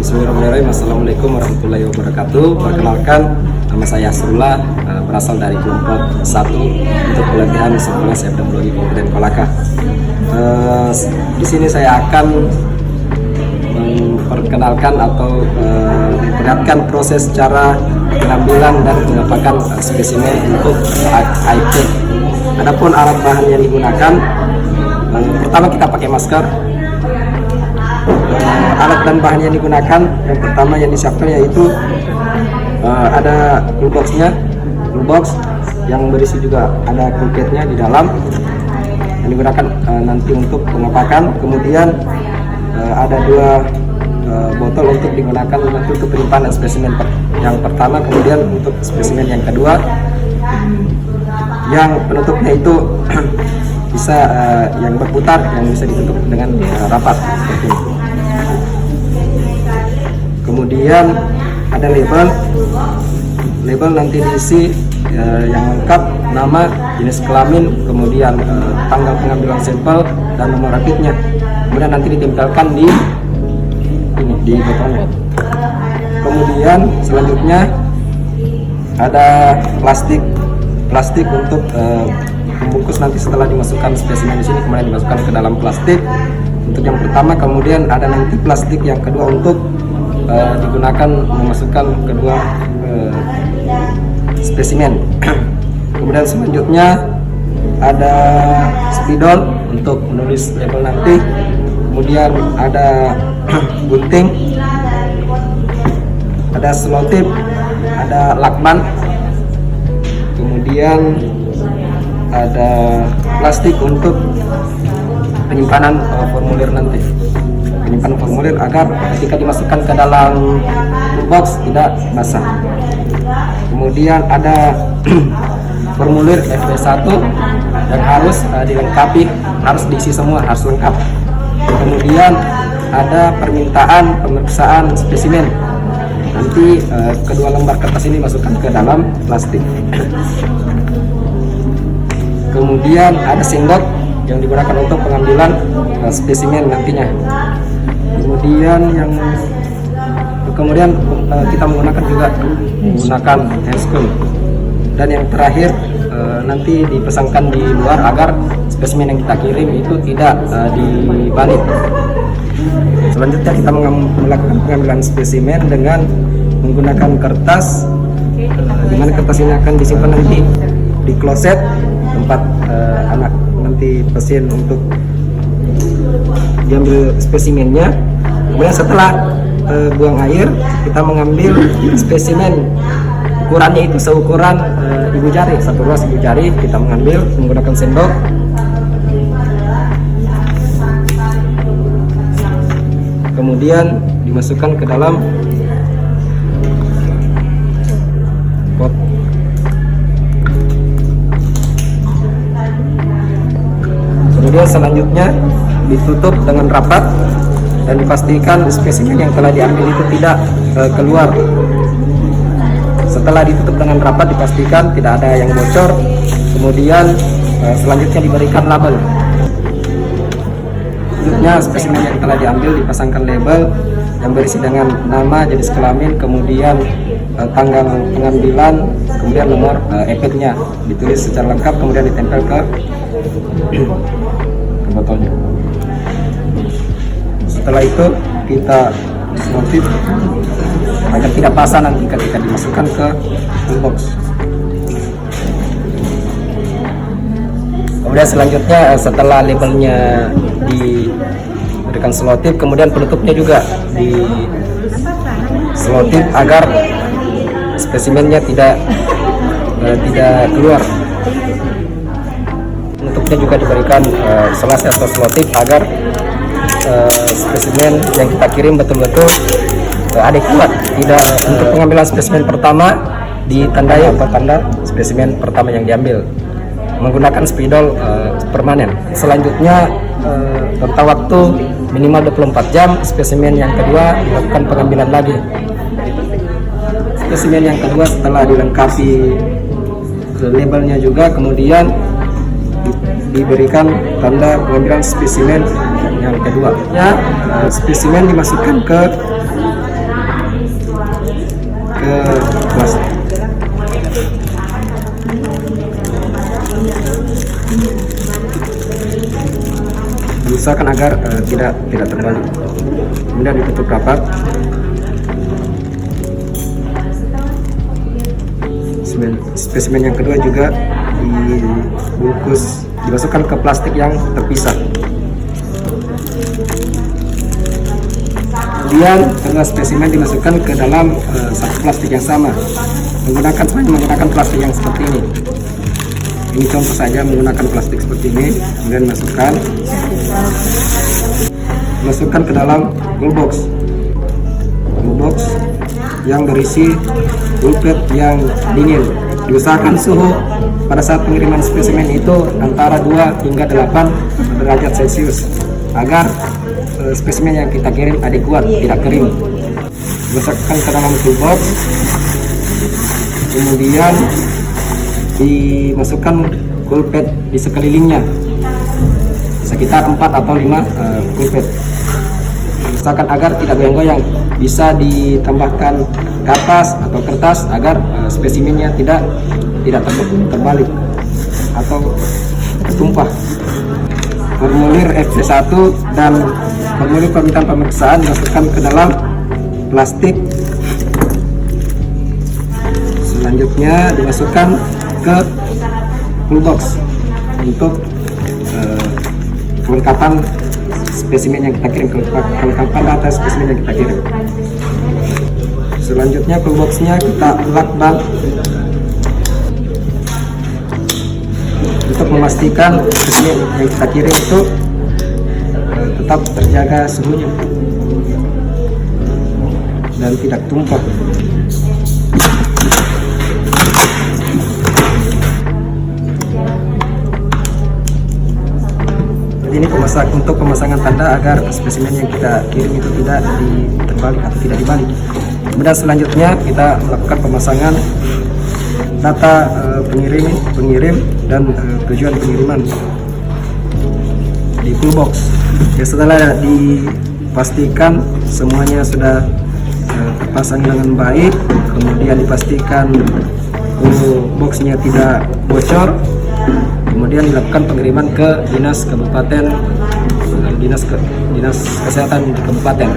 Bismillahirrahmanirrahim. Assalamualaikum warahmatullahi wabarakatuh. Perkenalkan, nama saya Asrullah, berasal dari kelompok 1 untuk pelatihan Sekolah Epidemiologi Kabupaten Kolaka. Di sini saya akan memperkenalkan atau memperlihatkan proses cara pengambilan dan pengapakan spesimen untuk AIP. Adapun alat bahan yang digunakan, pertama kita pakai masker. Alat dan bahan yang digunakan, yang pertama yang disiapkan yaitu ada toolboxnya, toolbox yang berisi juga ada kulketnya di dalam yang digunakan nanti untuk pengapakan. Kemudian ada 2 botol untuk digunakan nanti untuk penyimpanan spesimen yang pertama, kemudian untuk spesimen yang kedua yang penutupnya itu bisa yang berputar, yang bisa ditutup dengan rapat seperti ini. Kemudian ada label nanti diisi yang lengkap, nama, jenis kelamin, kemudian tanggal pengambilan sampel dan nomor rapidnya. Kemudian nanti ditempelkan di botolnya. Kemudian selanjutnya ada plastik untuk membungkus nanti setelah dimasukkan spesimen di sini, kemudian dimasukkan ke dalam plastik untuk yang pertama. Kemudian ada nanti plastik yang kedua untuk digunakan memasukkan kedua spesimen. Kemudian selanjutnya ada spidol untuk menulis label nanti. Kemudian ada gunting, ada selotip, ada lakban. Kemudian ada plastik untuk penyimpanan formulir nanti, penyimpanan formulir agar ketika dimasukkan ke dalam box tidak basah. Kemudian ada formulir FP1 yang harus dilengkapi, harus diisi semua, harus lengkap. Kemudian ada permintaan pemeriksaan spesimen, nanti kedua lembar kertas ini masukkan ke dalam plastik. Kemudian ada sendok yang digunakan untuk pengambilan spesimen nantinya. Kemudian kita menggunakan handscreen. Dan yang terakhir nanti dipasangkan di luar agar spesimen yang kita kirim itu tidak dibalik. Selanjutnya kita melakukan pengambilan spesimen dengan menggunakan kertas, di mana kertas ini akan disimpan nanti di kloset tempat anak nanti pasien untuk diambil spesimennya. Kemudian setelah buang air, kita mengambil spesimen ukurannya itu seukuran ibu jari, 1 ruas ibu jari. Kita mengambil menggunakan sendok. Kemudian dimasukkan ke dalam pot. Kemudian selanjutnya ditutup dengan rapat dan dipastikan spesimen yang telah diambil itu tidak keluar. Setelah ditutup dengan rapat dipastikan tidak ada yang bocor. Kemudian selanjutnya diberikan label. Selanjutnya spesimen yang telah diambil dipasangkan label yang berisi dengan nama, jenis kelamin, kemudian tanggal pengambilan, kemudian nomor epidnya ditulis secara lengkap, kemudian ditempel ke botolnya. Setelah itu kita selotip agar tidak basah nanti ketika dimasukkan ke toolbox. Kemudian selanjutnya setelah labelnya diberikan selotip, kemudian penutupnya juga di selotip agar spesimennya tidak keluar. Penutupnya juga diberikan selas atau selotip agar spesimen yang kita kirim betul-betul adekuat. Tidak untuk pengambilan spesimen pertama ditandai atau tanda spesimen pertama yang diambil menggunakan spidol permanen. Selanjutnya rentang waktu minimal 24 jam. Spesimen yang kedua dilakukan pengambilan lagi. Spesimen yang kedua setelah dilengkapi labelnya juga, kemudian diberikan tanda pengambilan spesimen yang kedua. Spesimen dimasukkan ke usahakan agar tidak terbalik. Kemudian ditutup rapat. Spesimen yang kedua juga dibungkus, dimasukkan ke plastik yang terpisah. Kemudian kedua spesimen dimasukkan ke dalam satu plastik yang sama, menggunakan plastik yang seperti ini. Ini contoh saja menggunakan plastik seperti ini. Kemudian masukkan ke dalam cool box yang berisi pulpen yang dingin. Diusahakan suhu pada saat pengiriman spesimen itu antara 2 hingga 8 derajat Celcius agar spesimen yang kita kirim adekuat, tidak kering. Dimasukkan ke dalam cool box, kemudian dimasukkan pulpen di sekelilingnya sekitar 4 atau 5 pulpen. Usahakan agar tidak goyang-goyang. Bisa ditambahkan kapas atau kertas agar spesimennya tidak terbalik atau tumpah. Formulir FC1 dan formulir permintaan pemeriksaan dimasukkan ke dalam plastik. Selanjutnya dimasukkan ke cool box untuk kelengkapan spesimen yang kita kirim, kelengkapan data spesimen yang kita kirim. Selanjutnya cool boxnya kita lakban untuk memastikan spesimen yang kita kirim itu tetap terjaga suhunya dan tidak tumpah. Ini untuk pemasangan tanda agar spesimen yang kita kirim itu tidak terbalik atau tidak dibalik. Kemudian selanjutnya kita melakukan pemasangan data pengirim dan tujuan pengiriman di cool box. Ya, setelah dipastikan semuanya sudah terpasang dengan baik, kemudian dipastikan cool boxnya tidak bocor, kemudian dilakukan pengiriman ke dinas kesehatan di kabupaten.